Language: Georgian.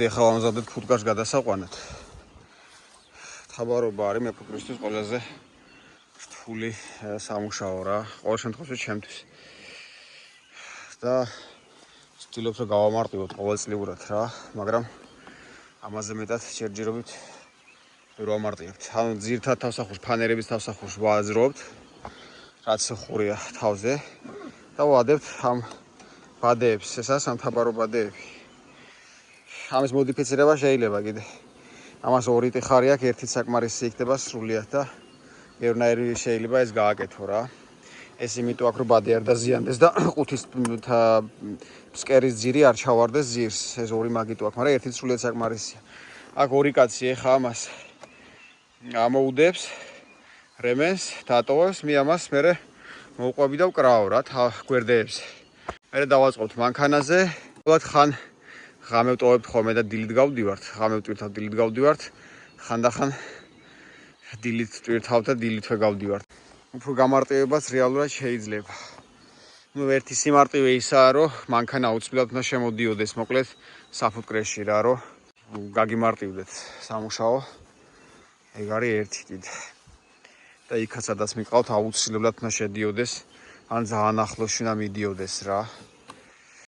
ეხლა ვამზადებ ფუტკარს გადასაყვანად. Თაბარობა არის მეფუკრისთვის ყველაზე რთული სამუშაო რა, ყოველ შემთხვევაში ჩემთვის. და ვცდილობ რომ გავამარტივოთ ყოველწლიურად რა, მაგრამ ამაზე მეტად ჯერჯერობით ვერ ვამარტივებთ. ანუ ძირთად თავსახურს, ფანერების თავსახურს ვააზრობთ, რაც ხურია თავზე და ვადებთ ამ ბადეებს, ესაა სამთაბარო ბადეები. ამის მოდიფიცირება შეიძლება კიდე. ამას ორი ტიხარი აქვს, ერთი საკმარისი იქნება სრულიად და ერთნაირი შეიძლება ეს გააკეთო რა. ეს იმიტომ აქვს რომ ბადე არ დაზიანდეს და ყუთის ფსკერის ძირი არ ჩავარდეს ძირს. ეს ორი მაგიტო აქვს, მაგრამ ერთი სრულიად საკმარისია. აქ ორი კაცი ეხა ამას ამოუდებს რემენს, დატოვებს, მე ამას მერე მოვყვები და ვკრავ რა გვერდეებს. მერე დავაწყობთ მანქანაზე,ულად ხან ღამე ვტოვებთ ხოლმე და დილით გავდივართ, ღამე ვტვირთავ, დილით გავდივართ, ხანდახან დილით ვტვირთავ და დილითვე გავდივართ. უფრო გამარტივებაც რეალურად შეიძლება. ერთი სიმარტივე ისაა, რომ მანქანა აუცილებლად უნდა შემოდიოდეს, მოკლედ საფუტკრეში რა, რომ გაგიმარტივდეთ სამუშაო. ეგ არის ერთი კიდე. და იქაც სადაც მიყავთ, აუცილებლად უნდა შედიოდეს, ან ძალიან ახლოს უნდა მიდიოდეს რა.